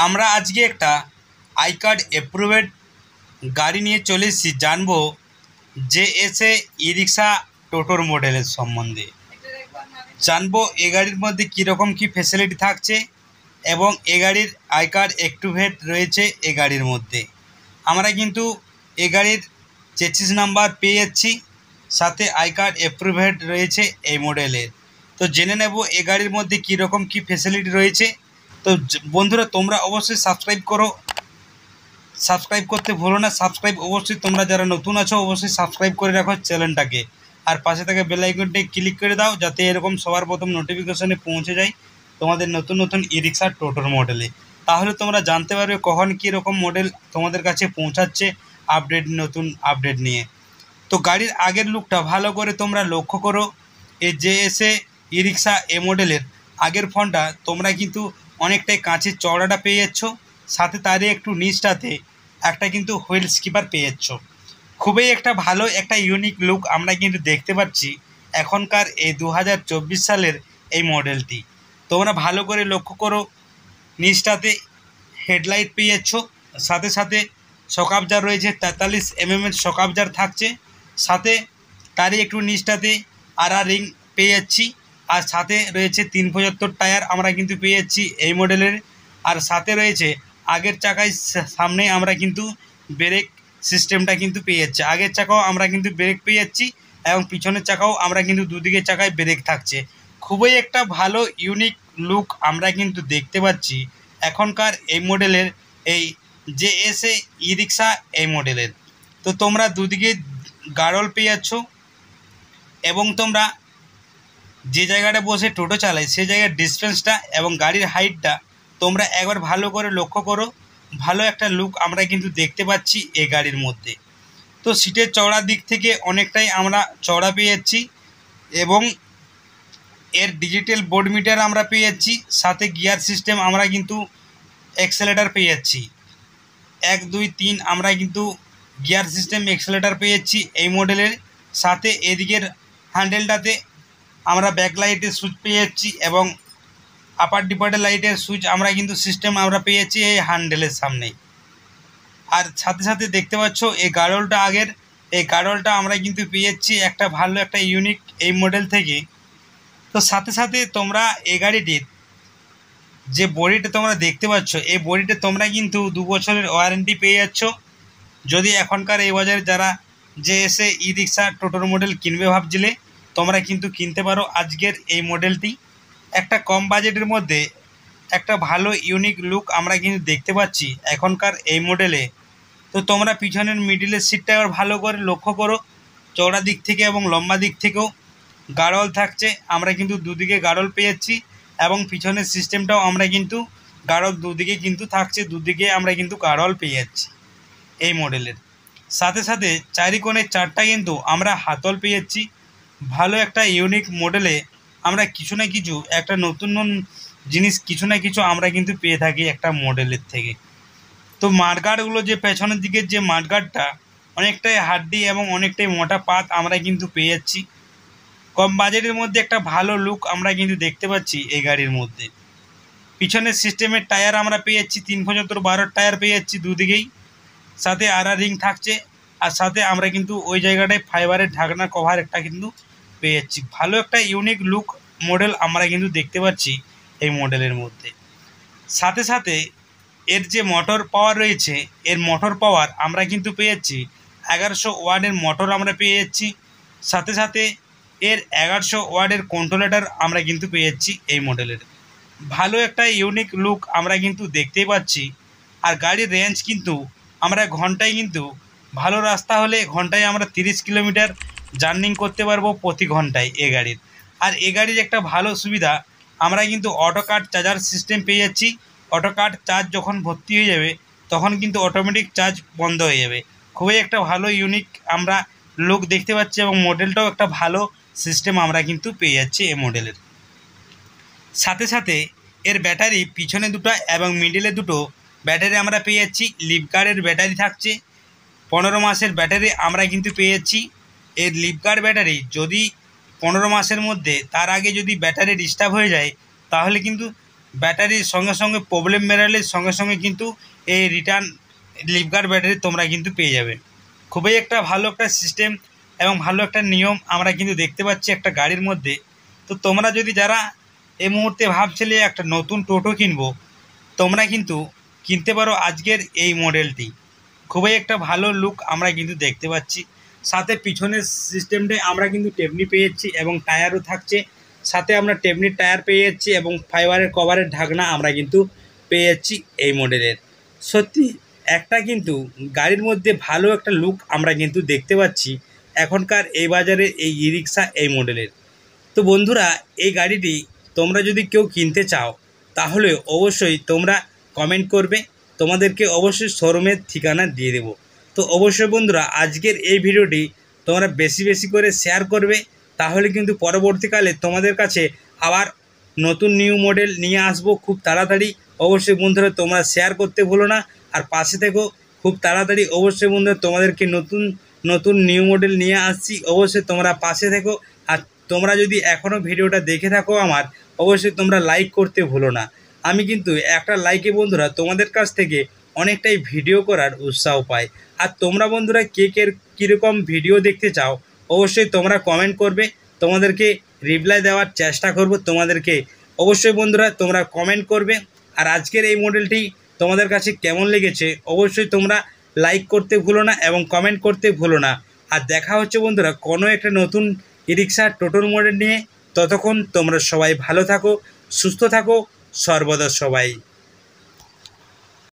আমরা আজকে একটা আই কার্ড অ্যাপ্রুভেড গাড়ি নিয়ে চলে এসেছি, জানবো জেএসএ ই রিক্সা টোটোর মডেলের সম্বন্ধে। জানবো এ গাড়ির মধ্যে কীরকম কী ফেসিলিটি থাকছে এবং এ গাড়ির আই কার্ড অ্যাক্টিভেট রয়েছে এ গাড়ির মধ্যে। আমরা কিন্তু এ গাড়ির চেসিস নাম্বার পেয়ে যাচ্ছি, সাথে আই কার্ড অ্যাপ্রুভেড রয়েছে এই মডেলের। তো জেনে নেব এ গাড়ির মধ্যে কীরকম কী ফেসিলিটি রয়েছে। তো বন্ধুরা, তোমরা অবশ্যই সাবস্ক্রাইব করো, সাবস্ক্রাইব করতে ভুলো না। সাবস্ক্রাইব অবশ্যই, তোমরা যারা নতুন আছো অবশ্যই সাবস্ক্রাইব করে রাখো চ্যানেলটাকে, আর পাশে থাকা বেল আইকনটি ক্লিক করে দাও যাতে এরকম সবার প্রথম নোটিফিকেশনে পৌঁছে যায় তোমাদের নতুন নতুন ই রিক্সা টোটোর মডেলে। তাহলে তোমরা জানতে পারবে কখন কীরকম মডেল তোমাদের কাছে পৌঁছাচ্ছে নতুন আপডেট নিয়ে। তো গাড়ির আগের লুকটা ভালো করে তোমরা লক্ষ্য করো। এই জেএসএ ই রিক্সা এ মডেলের আগের ফোনটা তোমরা কিন্তু অনেকটাই কাঁচের চওড়াটা পেয়ে যাচ্ছ, সাথে তারই একটু নিচটাতে একটা কিন্তু হুইল স্কিপার পেয়ে যাচ্ছ। খুবই একটা ভালো একটা ইউনিক লুক আমরা কিন্তু দেখতে পাচ্ছি এখনকার এই 2024 সালের এই মডেলটি। তোমরা ভালো করে লক্ষ্য করো, নিচটাতে হেডলাইট পেয়ে যাচ্ছ, সাথে সাথে শক অবজার রয়েছে 43 mm এর শক অবজার থাকছে, সাথে তারই একটু নিচটাতে আরআর রিং পেয়ে যাচ্ছি, আর সাথে রয়েছে 375 টায়ার আমরা কিন্তু পেয়ে যাচ্ছি এই মডেলের। আর সাথে রয়েছে আগের চাকায় সামনে আমরা কিন্তু ব্রেক সিস্টেমটা কিন্তু পেয়ে যাচ্ছি, আগের চাকাও আমরা কিন্তু ব্রেক পেয়ে যাচ্ছি এবং পিছনের চাকাও আমরা কিন্তু দুদিকে চাকায় ব্রেক থাকছে। খুবই একটা ভালো ইউনিক লুক আমরা কিন্তু দেখতে পাচ্ছি এখনকার এই মডেলের এই জেএসএ ই রিক্সা এই মডেলের। তো তোমরা দুদিকে গাড়ল পেয়ে যাচ্ছ এবং তোমরা যে জায়গাটা বসে টোটো চালায় সেই জায়গার ডিস্টেন্সটা এবং গাড়ির হাইটটা তোমরা একবার ভালো করে লক্ষ্য করো। ভালো একটা লুক আমরা কিন্তু দেখতে পাচ্ছি এই গাড়ির মধ্যে। তো সিটের চওড়ার দিক থেকে অনেকটাই আমরা চওড়া পেয়ে যাচ্ছি এবং এর ডিজিটাল বোর্ড মিটার আমরা পেয়ে যাচ্ছি, সাথে গিয়ার সিস্টেম আমরা কিন্তু অ্যাক্সেলেটার পেয়ে যাচ্ছি 1 2 3 আমরা কিন্তু গিয়ার সিস্টেম অ্যাক্সেলেটার পেয়ে যাচ্ছি এই মডেলের। সাথে এদিকের হ্যান্ডেলটাতে আমরা ব্যাকলাইটের সুইচ পেয়ে যাচ্ছি এবং আপার ডিপার্টের লাইটের সুইচ আমরা কিন্তু সিস্টেম আমরা পেয়ে যাচ্ছি এই হ্যান্ডেলের সামনেই। আর সাথে সাথে দেখতে পাচ্ছ এই গাড়লটা আগের, এই গাড়লটা আমরা কিন্তু পেয়ে যাচ্ছি একটা ভালো একটা ইউনিক এই মডেল থেকে। তো সাথে সাথে তোমরা এই গাড়িটির যে বডিটা তোমরা দেখতে পাচ্ছ এই বডিতে তোমরা কিন্তু 2 বছরের ওয়ারেন্টি পেয়ে যাচ্ছ। যদি এখনকার এই বাজারে যারা জেএসএ ই রিক্সা টোটোর মডেল কিনবে ভাবছিলে তোমরা কিন্তু কিনতে পারো আজকের এই মডেলটি। একটা কম বাজেটের মধ্যে একটা ভালো ইউনিক লুক আমরা কিন্তু দেখতে পাচ্ছি এখনকার এই মডেলে। তো তোমরা পিছনের মিডিলের সিটটা এবার ভালো করে লক্ষ্য করো, চওড়া দিক থেকে এবং লম্বা দিক থেকেও গাড়ল থাকছে, আমরা কিন্তু দুদিকে গাড়ল পেয়ে যাচ্ছি এবং পিছনের সিস্টেমটাও আমরা কিন্তু গাড়ল দুদিকে কিন্তু থাকছে, দুদিকে আমরা কিন্তু গাড়ল পেয়ে যাচ্ছি এই মডেলের। সাথে সাথে চারিকোণের চারটা কিন্তু আমরা হাতল পেয়ে যাচ্ছি। ভালো একটা ইউনিক মডেলে আমরা কিছু না কিছু একটা নতুন জিনিস কিছু না কিছু আমরা কিন্তু পেয়ে থাকি একটা মডেলের থেকে। তো মাঠগার্ডগুলো যে পেছনের দিকের যে মাঠগার্ডটা অনেকটাই হাড্ডি এবং অনেকটাই মোটা পাত আমরা কিন্তু পেয়ে যাচ্ছি। কম বাজেটের মধ্যে একটা ভালো লুক আমরা কিন্তু দেখতে পাচ্ছি এই গাড়ির মধ্যে। পিছনের সিস্টেমের টায়ার আমরা পেয়ে যাচ্ছি 375 টায়ার পেয়ে যাচ্ছি দুদিকেই, সাথে আরআর রিং থাকছে, আর সাথে আমরা কিন্তু ওই জায়গাটায় ফাইবারের ঢাকনা কভার একটা কিন্তু পেয়ে যাচ্ছি। ভালো একটা ইউনিক লুক মডেল আমরা কিন্তু দেখতে পাচ্ছি এই মডেলের মধ্যে। সাথে সাথে এর যে মোটর পাওয়ার রয়েছে এর মোটর পাওয়ার আমরা কিন্তু পেয়ে যাচ্ছি 1100 ওয়াটের মোটর আমরা পেয়ে যাচ্ছি, সাথে সাথে এর 1100 ওয়াটের কন্ট্রোলেটর আমরা কিন্তু পেয়ে যাচ্ছি এই মডেলের। ভালো একটা ইউনিক লুক আমরা কিন্তু দেখতেই পাচ্ছি। আর গাড়ির রেঞ্জ কিন্তু আমরা ঘন্টায় কিন্তু ভালো রাস্তা হলে ঘন্টায় আমরা 30 কিলোমিটার জার্নিং করতে পারবো প্রতি ঘন্টায় এ গাড়ির। আর এ গাড়ির একটা ভালো সুবিধা আমরা কিন্তু অটো কাট চার্জার সিস্টেম পেয়ে যাচ্ছি। অটো কাট চার্জ যখন ভর্তি হয়ে যাবে তখন কিন্তু অটোমেটিক চার্জ বন্ধ হয়ে যাবে। খুবই একটা ভালো ইউনিক আমরা লুক দেখতে পাচ্ছি এবং মডেলটাও একটা ভালো সিস্টেম আমরা কিন্তু পেয়ে যাচ্ছি এই মডেলের। সাথে সাথে এর ব্যাটারি পিছনে দুটো এবং মিডিলে দুটো ব্যাটারি আমরা পেয়ে যাচ্ছি। লিফগার্ডের ব্যাটারি থাকছে 15 মাসের ব্যাটারি আমরা কিন্তু পেয়ে যাচ্ছি। এর লিফগার্ড ব্যাটারি যদি 15 মাসের মধ্যে তার আগে যদি ব্যাটারি ডিস্টার্ব হয়ে যায় তাহলে কিন্তু ব্যাটারির সঙ্গে সঙ্গে প্রবলেম বেরালে সঙ্গে সঙ্গে কিন্তু এই রিটার্ন লিফগার্ড ব্যাটারি তোমরা কিন্তু পেয়ে যাবে। খুবই একটা ভালো একটা সিস্টেম এবং ভালো একটা নিয়ম আমরা কিন্তু দেখতে পাচ্ছি একটা গাড়ির মধ্যে। তো তোমরা যদি যারা এই মুহূর্তে ভাবছিলে একটা নতুন টোটো কিনবো, তোমরা কিন্তু কিনতে পারো আজকের এই মডেলটি। খুবই একটা ভালো লুক আমরা কিন্তু দেখতে পাচ্ছি। সাথে পিছনের সিস্টেমটায় আমরা কিন্তু টেপনি পেয়ে যাচ্ছি এবং টায়ারও থাকছে। সাথে আমরা টেপনির টায়ার পেয়ে যাচ্ছি এবং ফাইবারের কভারের ঢাকনা আমরা কিন্তু পেয়ে যাচ্ছি এই মডেলের। সত্যি একটা কিন্তু গাড়ির মধ্যে ভালো একটা লুক আমরা কিন্তু দেখতে পাচ্ছি এখনকার এই বাজারে এই ই রিক্সা এই মডেলের। তো বন্ধুরা, এই গাড়িটি তোমরা যদি কেউ কিনতে চাও তাহলে অবশ্যই তোমরা কমেন্ট করবে, তোমাদেরকে অবশ্যই শোরুমের ঠিকানা দিয়ে দেবো। তো অবশ্যই বন্ধুরা, আজকের এই ভিডিওটি তোমরা বেশি বেশি করে শেয়ার করবে, তাহলে কিন্তু পরবর্তীকালে তোমাদের কাছে আবার নতুন নিউ মডেল নিয়ে আসবো খুব তাড়াতাড়ি। অবশ্যই বন্ধুরা তোমরা শেয়ার করতে ভুলো না, আর পাশে থেকো খুব তাড়াতাড়ি। অবশ্যই বন্ধুরা তোমাদেরকে নতুন নতুন নিউ মডেল নিয়ে আসছি, অবশ্যই তোমরা পাশে থেকো। আর তোমরা যদি এখনও ভিডিওটা দেখে থাকো আমার, অবশ্যই তোমরা লাইক করতে ভুলো না। আমি কিন্তু একটা লাইকে বন্ধুরা তোমাদের কাছ থেকে অনেকটাই ভিডিও করার উৎসাহ পাই। আর তোমরা বন্ধুরা কে কীরকম ভিডিও দেখতে চাও অবশ্যই তোমরা কমেন্ট করবে, তোমাদেরকে রিপ্লাই দেওয়ার চেষ্টা করব তোমাদেরকে। অবশ্যই বন্ধুরা তোমরা কমেন্ট করবে। আর আজকের এই মডেলটি তোমাদের কাছে কেমন লেগেছে অবশ্যই তোমরা লাইক করতে ভুলো না এবং কমেন্ট করতে ভুলো না। আর দেখা হচ্ছে বন্ধুরা কোনো একটা নতুন ই রিক্সা টোটোর মডেল নিয়ে। ততক্ষণ তোমরা সবাই ভালো থাকো, সুস্থ থাকো, সর্বদা সবাই।